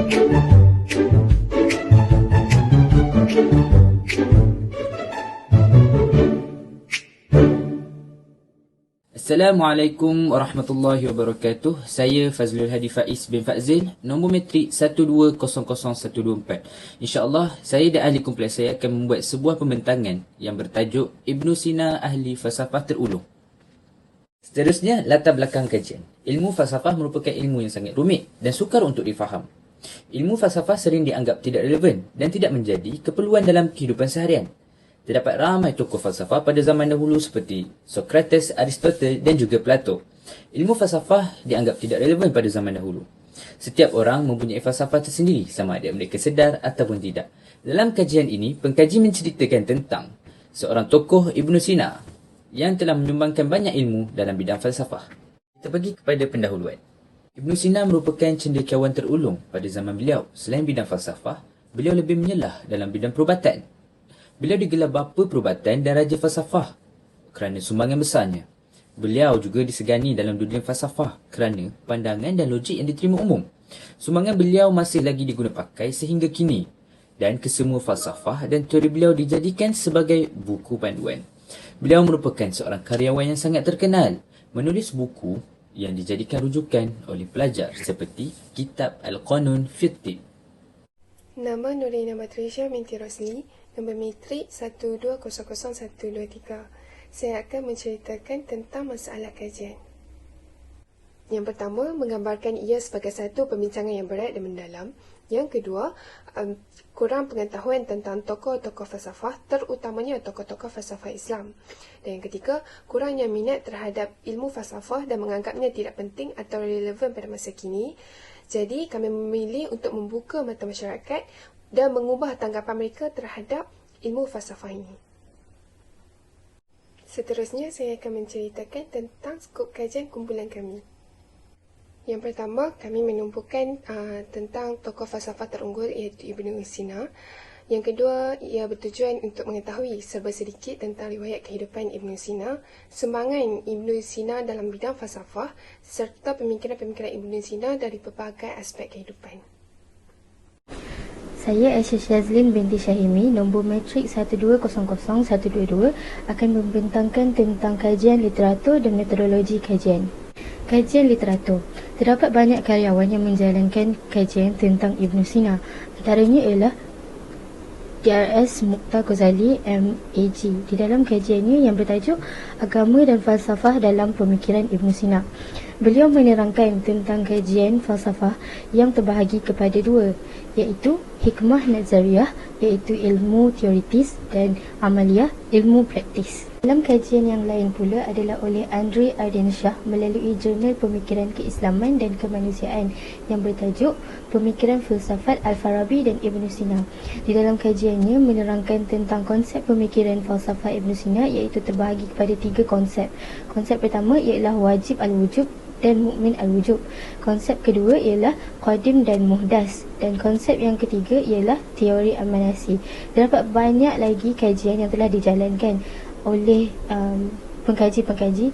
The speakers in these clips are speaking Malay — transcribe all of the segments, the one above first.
Assalamualaikum warahmatullahi wabarakatuh. Saya Fazlul Hadi Faiz bin Fazil, nombor metrik 12000124. InsyaAllah, saya dan ahli kompleks saya akan membuat sebuah pembentangan yang bertajuk Ibnu Sina Ahli Falsafah Terulung. Seterusnya, latar belakang kajian. Ilmu falsafah merupakan ilmu yang sangat rumit dan sukar untuk difaham. Ilmu falsafah sering dianggap tidak relevan dan tidak menjadi keperluan dalam kehidupan seharian. Terdapat ramai tokoh falsafah pada zaman dahulu seperti Socrates, Aristotle dan juga Plato. Ilmu falsafah dianggap tidak relevan pada zaman dahulu. Setiap orang mempunyai falsafah tersendiri sama ada mereka sedar ataupun tidak. Dalam kajian ini, pengkaji menceritakan tentang seorang tokoh Ibnu Sina yang telah menyumbangkan banyak ilmu dalam bidang falsafah. Kita pergi kepada pendahuluan. Ibnu Sina merupakan cendekiawan terulung pada zaman beliau. Selain bidang falsafah, beliau lebih menyelah dalam bidang perubatan. Beliau digelar bapa perubatan dan raja falsafah kerana sumbangan besarnya. Beliau juga disegani dalam dunia falsafah kerana pandangan dan logik yang diterima umum. Sumbangan beliau masih lagi diguna pakai sehingga kini dan kesemua falsafah dan teori beliau dijadikan sebagai buku panduan. Beliau merupakan seorang karyawan yang sangat terkenal, menulis buku yang dijadikan rujukan oleh pelajar seperti Kitab Al-Qanun fi Tibb. Nama Nurina Batrisha binti Rosli, nombor metrik 12000123. Saya akan menceritakan tentang masalah kajian. Yang pertama, menggambarkan ia sebagai satu pembincangan yang berat dan mendalam. Yang kedua, kurang pengetahuan tentang tokoh-tokoh falsafah, terutamanya tokoh-tokoh falsafah Islam. Dan yang ketiga, kurangnya minat terhadap ilmu falsafah dan menganggapnya tidak penting atau relevan pada masa kini. Jadi, kami memilih untuk membuka mata masyarakat dan mengubah tanggapan mereka terhadap ilmu falsafah ini. Seterusnya, saya akan menceritakan tentang skop kajian kumpulan kami. Yang pertama, kami menumpukan tentang tokoh falsafah terunggul iaitu Ibnu Sina. Yang kedua, ia bertujuan untuk mengetahui serba sedikit tentang riwayat kehidupan Ibnu Sina, sumbangan Ibnu Sina dalam bidang falsafah, serta pemikiran-pemikiran Ibnu Sina dari pelbagai aspek kehidupan. Saya Aisyah Syazlin binti Syahimi, nombor metrik 12000122, akan membentangkan tentang kajian literatur dan metodologi kajian. Kajian literatur. Terdapat banyak karyawan yang menjalankan kajian tentang Ibnu Sina. Antaranya ialah DRS Mukhtar Ghazali MAG di dalam kajiannya yang bertajuk Agama dan Falsafah dalam Pemikiran Ibnu Sina. Beliau menerangkan tentang kajian falsafah yang terbahagi kepada dua, iaitu hikmah nazariyah, iaitu ilmu teoritis, dan amaliyah, ilmu praktis. Dalam kajian yang lain pula adalah oleh Andre Ardenshah melalui Jurnal Pemikiran Keislaman dan Kemanusiaan yang bertajuk Pemikiran Filsafat Al-Farabi dan Ibnu Sina. Di dalam kajiannya menerangkan tentang konsep pemikiran falsafah Ibnu Sina, iaitu terbahagi kepada tiga konsep. Konsep pertama ialah wajib al-wujub dan mukmin al-wujub. Konsep kedua ialah qadim dan muhdas, dan konsep yang ketiga ialah teori amanasi. Terdapat banyak lagi kajian yang telah dijalankan oleh pengkaji-pengkaji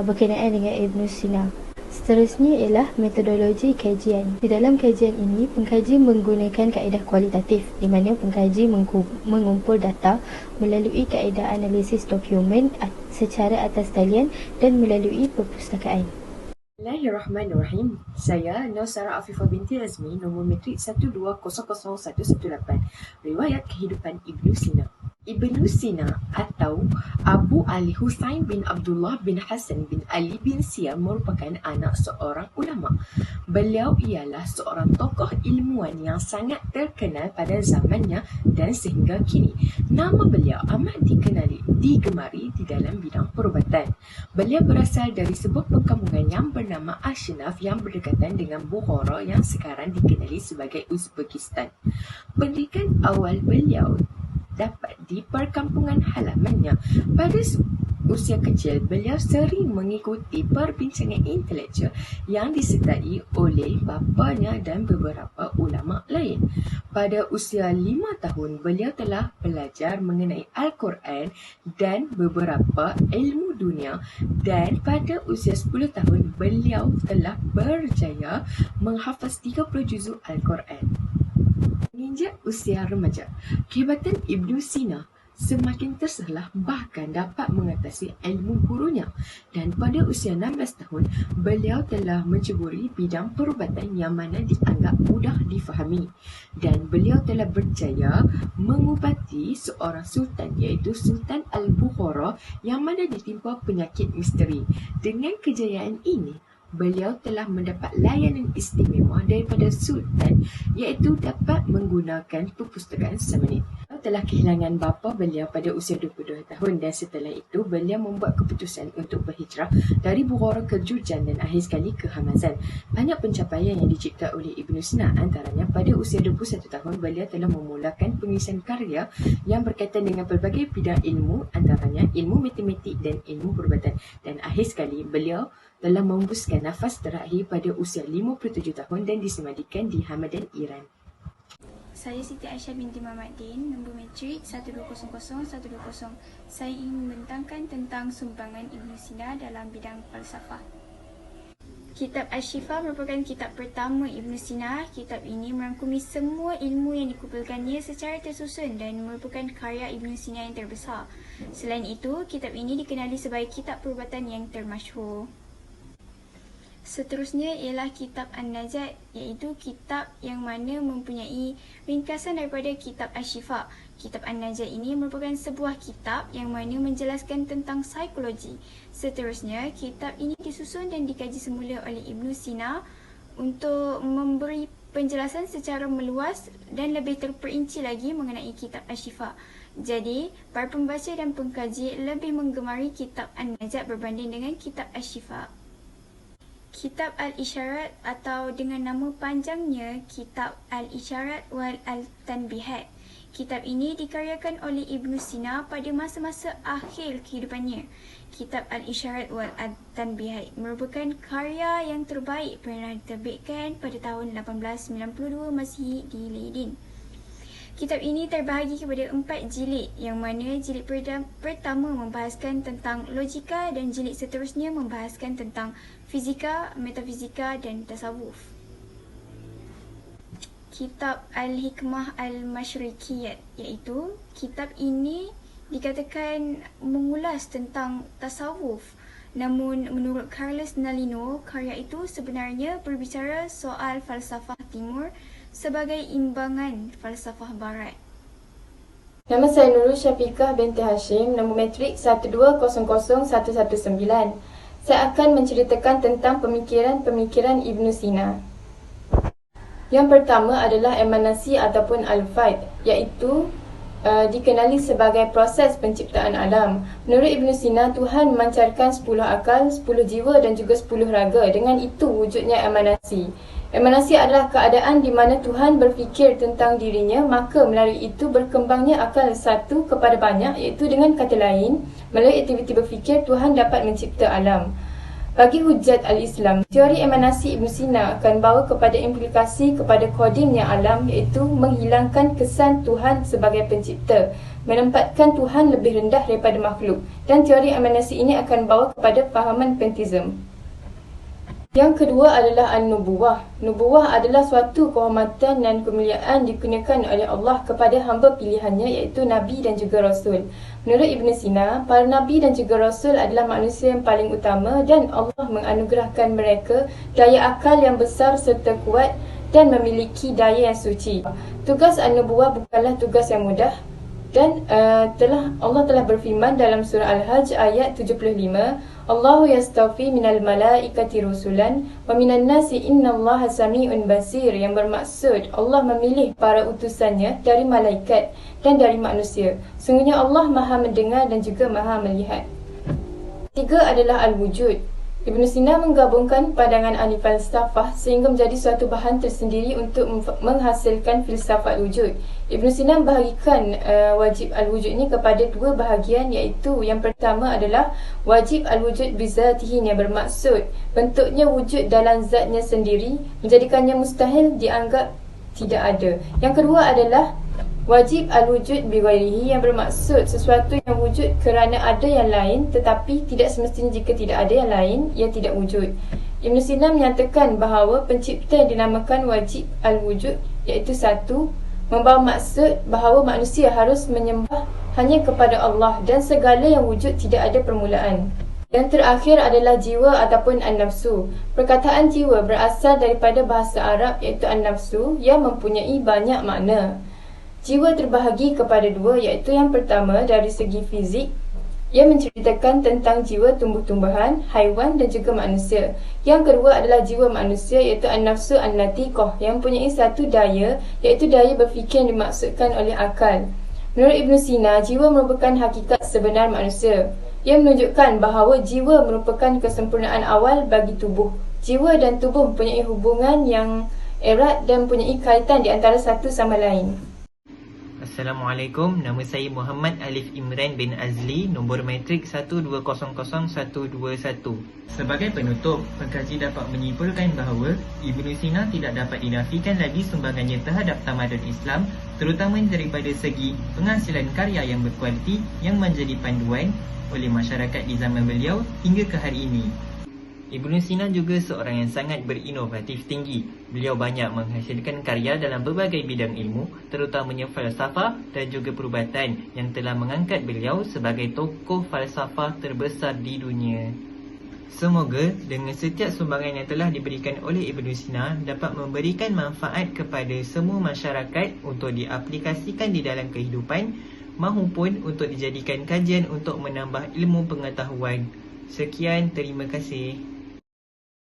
berkenaan dengan Ibnu Sina. Seterusnya ialah metodologi kajian. Di dalam kajian ini, pengkaji menggunakan kaedah kualitatif di mana pengkaji mengumpul data melalui kaedah analisis dokumen secara atas talian dan melalui perpustakaan. Bismillahirrahmanirrahim. Saya Nausara Afifah binti Azmi, nombor metrik 12000118. Riwayat kehidupan Ibnu Sina. Ibnu Sina atau Abu Ali Husain bin Abdullah bin Hasan bin Ali bin Siyam merupakan anak seorang ulama. Beliau ialah seorang tokoh ilmuwan yang sangat terkenal pada zamannya dan sehingga kini. Nama beliau amat digemari di dalam bidang perubatan. Beliau berasal dari sebuah perkampungan yang bernama Ashnaf yang berdekatan dengan Bukhara yang sekarang dikenali sebagai Uzbekistan. Pendidikan awal beliau dapat di perkampungan halamannya. Pada usia kecil, beliau sering mengikuti perbincangan intelektual yang disertai oleh bapanya dan beberapa ulama lain. Pada usia 5 tahun, beliau telah belajar mengenai Al-Quran dan beberapa ilmu dunia, dan pada usia 10 tahun, beliau telah berjaya menghafaz 30 juzuk Al-Quran. Menginjak usia remaja, kehebatan Ibnu Sina semakin terselah, bahkan dapat mengatasi ilmu gurunya, dan pada usia 16 tahun beliau telah menceburi bidang perubatan yang mana dianggap mudah difahami, dan beliau telah berjaya mengubati seorang sultan, iaitu Sultan Al-Bukhara, yang mana ditimpa penyakit misteri. Dengan kejayaan ini, beliau telah mendapat layanan istimewa daripada sultan, iaitu dapat menggunakan perpustakaan semenit. Beliau telah kehilangan bapa beliau pada usia 22 tahun, dan setelah itu beliau membuat keputusan untuk berhijrah dari Bukhara ke Jurjan dan akhir sekali ke Hamazan. Banyak pencapaian yang dicipta oleh Ibnu Sina, antaranya pada usia 21 tahun beliau telah memulakan penulisan karya yang berkaitan dengan pelbagai bidang ilmu, antaranya ilmu matematik dan ilmu perubatan, dan akhir sekali beliau telah membuskan nafas terakhir pada usia 57 tahun dan disemadikan di Hamadan, Iran. Saya Siti Aisyah binti Muhammad Din, nombor matrik 1200120. Saya ingin membentangkan tentang sumbangan Ibnu Sina dalam bidang falsafah. Kitab Asy-Syifa merupakan kitab pertama Ibnu Sina. Kitab ini merangkumi semua ilmu yang dikumpulkannya secara tersusun dan merupakan karya Ibnu Sina yang terbesar. Selain itu, kitab ini dikenali sebagai kitab perubatan yang termasyhur. Seterusnya ialah kitab An-Najat, iaitu kitab yang mana mempunyai ringkasan daripada kitab Asy-Syifa. Kitab An-Najat ini merupakan sebuah kitab yang mana menjelaskan tentang psikologi. Seterusnya, kitab ini disusun dan dikaji semula oleh Ibnu Sina untuk memberi penjelasan secara meluas dan lebih terperinci lagi mengenai kitab Asy-Syifa. Jadi, para pembaca dan pengkaji lebih menggemari kitab An-Najat berbanding dengan kitab Asy-Syifa. Kitab Al-Isyarat atau dengan nama panjangnya Kitab Al-Isyarat wal Al-Tanbihat. Kitab ini dikaryakan oleh Ibnu Sina pada masa-masa akhir kehidupannya. Kitab Al-Isyarat wal Al-Tanbihat merupakan karya yang terbaik pernah diterbitkan pada tahun 1892 Masihi di Leiden. Kitab ini terbahagi kepada 4 jilid, yang mana jilid pertama membahaskan tentang logika dan jilid seterusnya membahaskan tentang fizika, metafizika dan tasawuf. Kitab Al-Hikmah Al-Masyriqiyat, iaitu kitab ini dikatakan mengulas tentang tasawuf. Namun menurut Carlos Nalino, karya itu sebenarnya berbicara soal falsafah timur sebagai imbangan falsafah barat. Nama saya Nurul Syafiqah binti Hashim, nombor matrik 1200119. Saya akan menceritakan tentang pemikiran-pemikiran Ibnu Sina. Yang pertama adalah emanasi ataupun al-faid, iaitu dikenali sebagai proses penciptaan alam. Menurut Ibnu Sina, Tuhan memancarkan 10 akal, 10 jiwa dan juga 10 raga. Dengan itu wujudnya emanasi. Emanasi adalah keadaan di mana Tuhan berfikir tentang dirinya, maka melalui itu berkembangnya akal satu kepada banyak, iaitu dengan kata lain, melalui aktiviti berfikir Tuhan dapat mencipta alam. Bagi hujat al-Islam, teori emanasi Ibnu Sina akan bawa kepada implikasi kepada kodimnya alam, iaitu menghilangkan kesan Tuhan sebagai pencipta, menempatkan Tuhan lebih rendah daripada makhluk, dan teori emanasi ini akan bawa kepada fahaman panteisme. Yang kedua adalah An-Nubuwah. Nubuwah adalah suatu kehormatan dan kemuliaan dikurniakan oleh Allah kepada hamba pilihannya, iaitu Nabi dan juga Rasul. Menurut Ibnu Sina, para Nabi dan juga Rasul adalah manusia yang paling utama dan Allah menganugerahkan mereka daya akal yang besar serta kuat dan memiliki daya yang suci. Tugas An-Nubuwah bukanlah tugas yang mudah, dan Allah telah berfirman dalam surah Al-Hajj ayat 75, Allahu yastafi minal malaikati rusulan wa minan nasi innallaha sami'un basir, yang bermaksud Allah memilih para utusannya dari malaikat dan dari manusia. Sungguhnya Allah Maha mendengar dan juga Maha melihat. Tiga adalah al-wujud. Ibnu Sina menggabungkan pandangan ahli falsafah sehingga menjadi suatu bahan tersendiri untuk menghasilkan filsafat wujud. Ibnu Sina membahagikan wajib al-wujud ini kepada dua bahagian, iaitu yang pertama adalah wajib al-wujud bizatihi yang bermaksud bentuknya wujud dalam zatnya sendiri, menjadikannya mustahil dianggap tidak ada. Yang kedua adalah wajib al-wujud bighairihi yang bermaksud sesuatu yang wujud kerana ada yang lain, tetapi tidak semestinya jika tidak ada yang lain, ia tidak wujud. Ibn Sina menyatakan bahawa pencipta yang dinamakan wajib al-wujud iaitu satu, membawa maksud bahawa manusia harus menyembah hanya kepada Allah dan segala yang wujud tidak ada permulaan. Yang terakhir adalah jiwa ataupun an-nafsu. Perkataan jiwa berasal daripada bahasa Arab iaitu an-nafsu yang mempunyai banyak makna. Jiwa terbahagi kepada dua, iaitu yang pertama dari segi fizik yang menceritakan tentang jiwa tumbuh-tumbuhan, haiwan dan juga manusia. Yang kedua adalah jiwa manusia iaitu an-nafsu an-natiqah yang mempunyai satu daya iaitu daya berfikir yang dimaksudkan oleh akal. Menurut Ibn Sina, jiwa merupakan hakikat sebenar manusia. Ia menunjukkan bahawa jiwa merupakan kesempurnaan awal bagi tubuh. Jiwa dan tubuh mempunyai hubungan yang erat dan mempunyai kaitan di antara satu sama lain. Assalamualaikum, nama saya Muhammad Alif Imran bin Azli, nombor matrik 12000121. Sebagai penutup, pengkaji dapat menyimpulkan bahawa Ibn Sina tidak dapat dinafikan lagi sumbangannya terhadap tamadun Islam, terutama daripada segi penghasilan karya yang berkualiti yang menjadi panduan oleh masyarakat di zaman beliau hingga ke hari ini. Ibn Sina juga seorang yang sangat berinovatif tinggi. Beliau banyak menghasilkan karya dalam berbagai bidang ilmu, terutamanya falsafah dan juga perubatan yang telah mengangkat beliau sebagai tokoh falsafah terbesar di dunia. Semoga dengan setiap sumbangan yang telah diberikan oleh Ibn Sina dapat memberikan manfaat kepada semua masyarakat untuk diaplikasikan di dalam kehidupan mahupun untuk dijadikan kajian untuk menambah ilmu pengetahuan. Sekian, terima kasih.